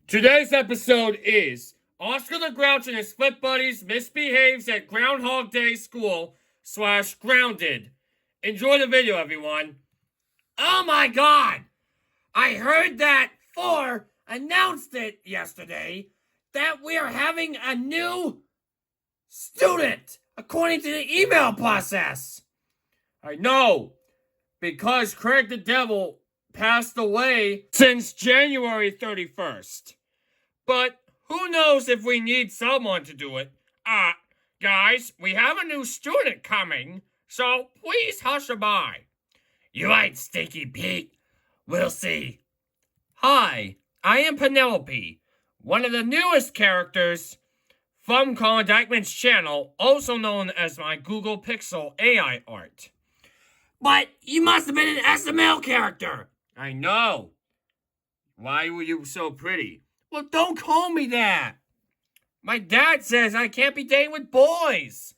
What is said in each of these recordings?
Today's episode is Oscar the Grouch and his flip buddies misbehaves at Groundhog Day School / Grounded. Enjoy the video, everyone. Oh my god! I heard that Thor announced it yesterday that we are having a new student according to the email process. I know, because Craig the Devil passed away since January 31st. But who knows if we need someone to do it. Guys, we have a new student coming, so please hush by. You right, Stinky Pete. We'll see. Hi, I am Penelope, one of the newest characters from Colin Dykeman's channel, also known as my Google Pixel AI art. But you must have been an SML character. I know. Why were you so pretty? Well, don't call me that. My dad says I can't be dating with boys.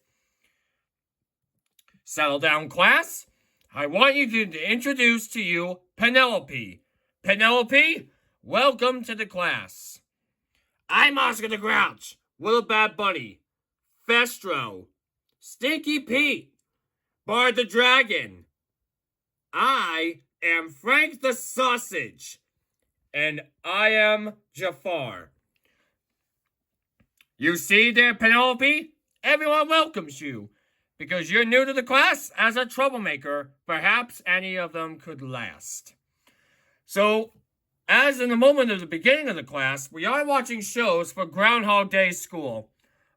Settle down, class. I want you to introduce to you Penelope. Penelope, welcome to the class. I'm Oscar the Grouch, Little Bad Bunny, Festro, Stinky Pete, Bard the Dragon. I am Frank the Sausage. And I am Jafar. You see there, Penelope? Everyone welcomes you. Because you're new to the class as a troublemaker, perhaps any of them could last. So, as in the moment of the beginning of the class, we are watching shows for Groundhog Day School.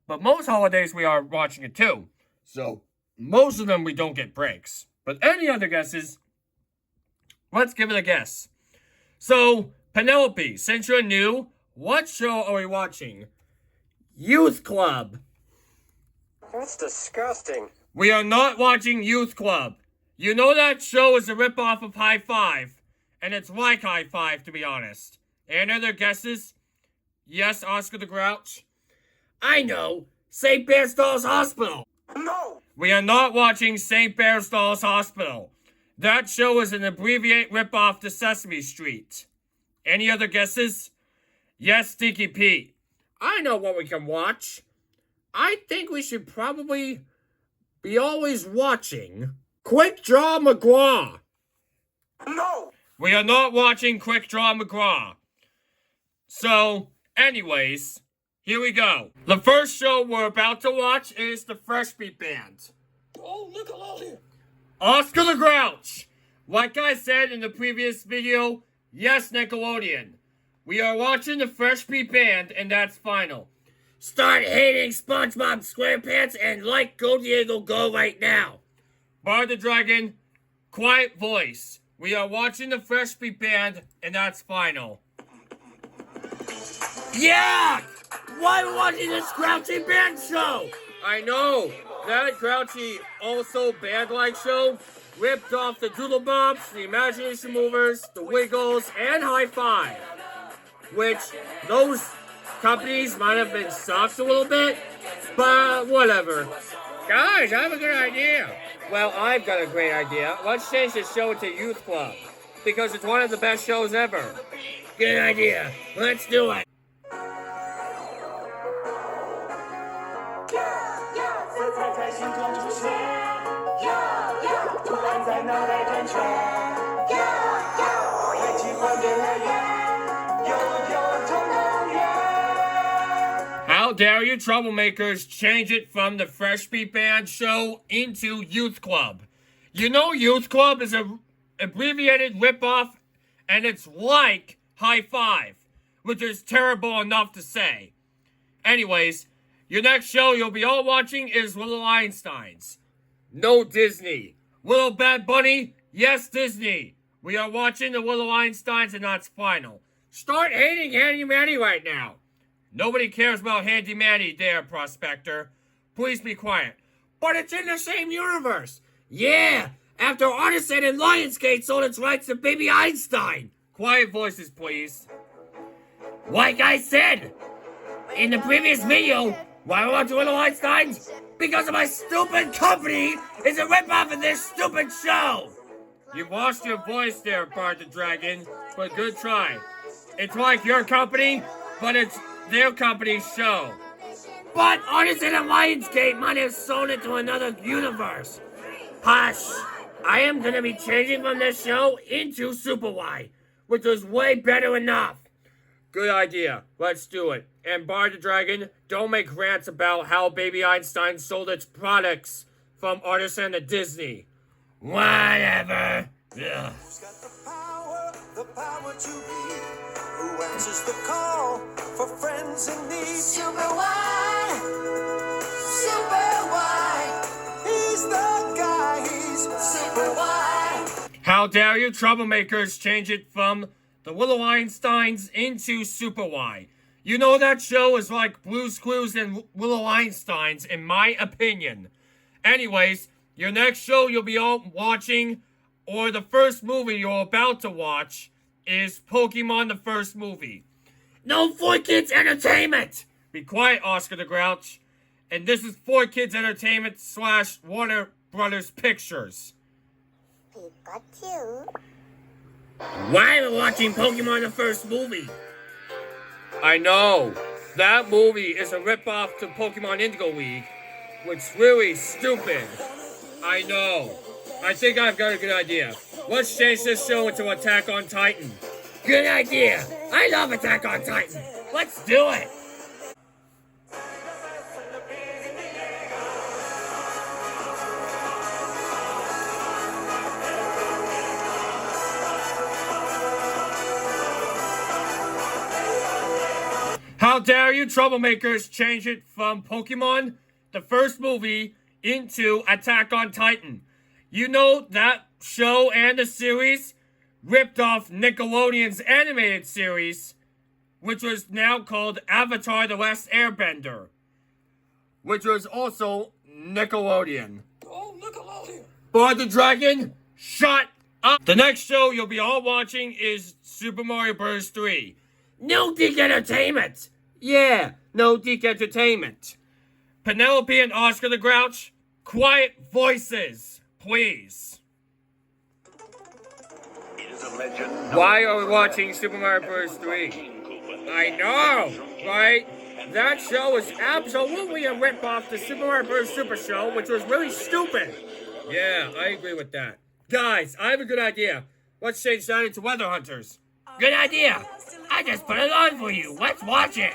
But most holidays we are watching it too. So, most of them we don't get breaks. But any other guesses? Let's give it a guess. So, Penelope, since you're new, what show are we watching? Youth Club. That's disgusting. We are not watching Youth Club. You know that show is a ripoff of High Five. And it's like High Five, to be honest. Any other guesses? Yes, Oscar the Grouch? I know. St. Bearstall's Hospital. No! We are not watching St. Bearstall's Hospital. That show is an abbreviated ripoff to Sesame Street. Any other guesses? Yes, Stinky Pete. I know what we can watch. I think we should probably be always watching Quick Draw McGraw. No! We are not watching Quick Draw McGraw. So, anyways, here we go. The first show we're about to watch is the Fresh Beat Band. Oh, Nickelodeon. Oscar the Grouch. Like I said in the previous video, yes, Nickelodeon. We are watching the Fresh Beat Band, and that's final. Start hating SpongeBob SquarePants and like Go Diego Go right now. Bard the Dragon, quiet voice. We are watching the Fresh Beat Band, and that's final. Yeah! Why are we watching this Grouchy Band show? I know. That Grouchy also band-like show ripped off the Doodle Bobs, the Imagination Movers, the Wiggles, and High Five. Which, those companies might have been sucked a little bit, but whatever. Guys, I have a good idea. Well, I've got a great idea. Let's change the show to Youth Club, because it's one of the best shows ever. Good idea. Let's do it. How dare you troublemakers change it from the Fresh Beat Band show into Youth Club? You know Youth Club is an abbreviated ripoff, and it's like High Five, which is terrible enough to say. Anyways, your next show you'll be all watching is Little Einsteins. No Disney. Little Bad Bunny, yes Disney. We are watching the Little Einsteins, and that's final. Start hating Handy Manny right now. Nobody cares about Handy Manny there, Prospector. Please be quiet. But it's in the same universe. Yeah, after Artisan and Lionsgate sold its rights to Baby Einstein. Quiet voices, please. Like I said in the previous video, why I watch Little Einsteins? Because of my stupid company is a ripoff of this stupid show. You lost your voice there, Bard the Dragon, but good try. It's like your company but it's their company's show. But Artisan and Lionsgate might have sold it to another universe. Hush! I am gonna be changing from this show into Super Y, which was way better enough. Good idea. Let's do it. And Bar the Dragon, don't make rants about how Baby Einstein sold its products from Artisan to Disney. Whatever. Ugh. Who's got the power to be? Who answers the call for friends in need? Super Y, Super Y. He's the guy, he's Super Y. How dare you troublemakers change it from the Willow Einsteins into Super Y. You know that show is like Blue's Clues and Willow Einsteins, in my opinion. Anyways, your next show you'll be all watching, or the first movie you're about to watch, is Pokemon the first movie. No 4Kids Entertainment! Be quiet, Oscar the Grouch. And this is 4Kids Entertainment / Warner Brothers Pictures. Pikachu. Why are we watching Pokemon the first movie? I know. That movie is a ripoff to Pokemon Indigo League, which is really stupid. I know. I think I've got a good idea. Let's change this show into Attack on Titan. Good idea. I love Attack on Titan. Let's do it. How dare you troublemakers change it from Pokemon, the first movie, into Attack on Titan. You know that show and the series ripped off Nickelodeon's animated series, which was now called Avatar: The Last Airbender, which was also Nickelodeon. Oh, Nickelodeon. Bar the Dragon, shut up! The next show you'll be all watching is Super Mario Bros. 3. No Dick Entertainment! Yeah, no Dick Entertainment. Penelope and Oscar the Grouch, quiet voices, please. Why are we watching Super Mario Bros. 3? I know, right? That show is absolutely a ripoff to Super Mario Bros. Super Show, which was really stupid. Yeah, I agree with that. Guys, I have a good idea. Let's change that into Weather Hunters. Good idea. I just put it on for you. Let's watch it.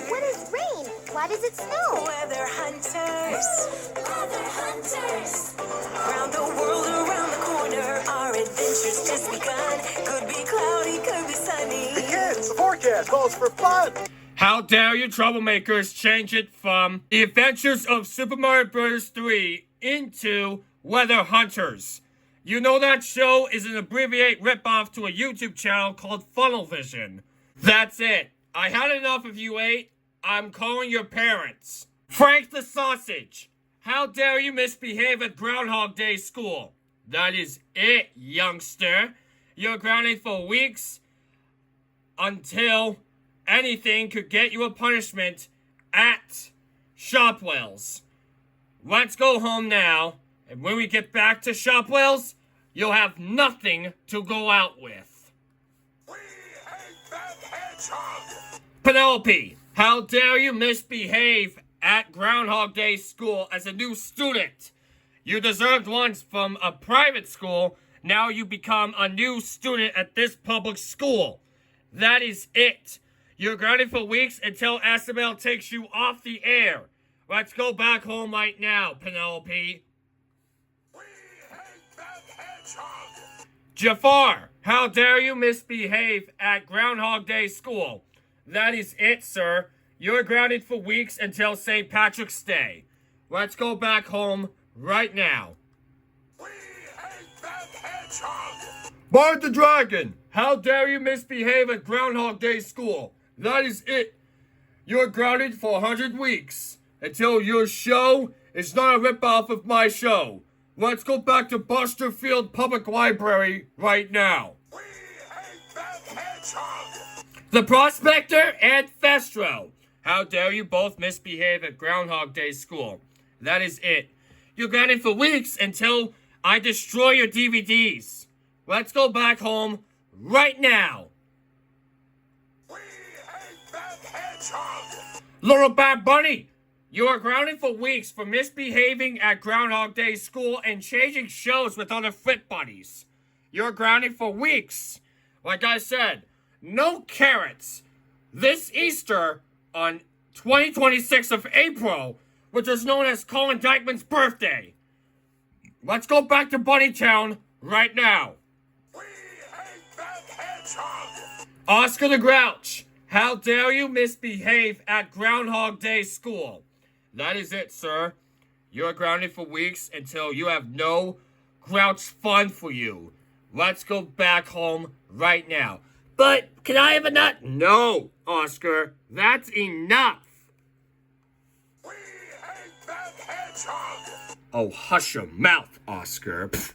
What is rain? Why does it snow? Weather hunters. Weather hunters. Around the world, around the corner, our adventures just begun. Could be cloudy, could be sunny. Hey kids, the forecast calls for fun. How dare you troublemakers change it from The Adventures of Super Mario Bros. 3 into Weather Hunters. You know that show is an abbreviated ripoff to a YouTube channel called Funnel Vision. That's it. I had enough of you 8. I'm calling your parents. Frank the Sausage. How dare you misbehave at Groundhog Day school? That is it, youngster. You're grounded for weeks until anything could get you a punishment at Shopwell's. Let's go home now, and when we get back to Shopwell's, you'll have nothing to go out with. We hate that hedgehog. Penelope, how dare you misbehave at Groundhog Day school as a new student? You deserved once from a private school, now you become a new student at this public school. That is it. You're grounded for weeks until SML takes you off the air. Let's go back home right now, Penelope. We hate that hedgehog. Jafar, how dare you misbehave at Groundhog Day school? That is it, sir. You're grounded for weeks until St. Patrick's Day. Let's go back home right now. We hate that hedgehog. Bard the Dragon, how dare you misbehave at Groundhog Day school? That is it. You're grounded for 100 weeks until your show is not a ripoff of my show. Let's go back to Buster Field Public Library right now. We hate that hedgehog. The Prospector and Festro, how dare you both misbehave at Groundhog Day school? That is it. You're grounded for weeks until I destroy your DVDs. Let's go back home right now. We hate that hedgehog. Little Bad Bunny, you are grounded for weeks for misbehaving at Groundhog Day school and changing shows with other Flip Buddies. You're grounded for weeks. Like I said, no carrots. This Easter on 2026 of April, which is known as Colin Dykeman's birthday. Let's go back to Bunnytown right now. We hate that hedgehog. Oscar the Grouch, how dare you misbehave at Groundhog Day school? That is it, sir. You're grounded for weeks until you have no Grouch fun for you. Let's go back home right now. But can I have a nut? No, Oscar. That's enough. We hate that hedgehog. Oh, hush your mouth, Oscar. Pfft.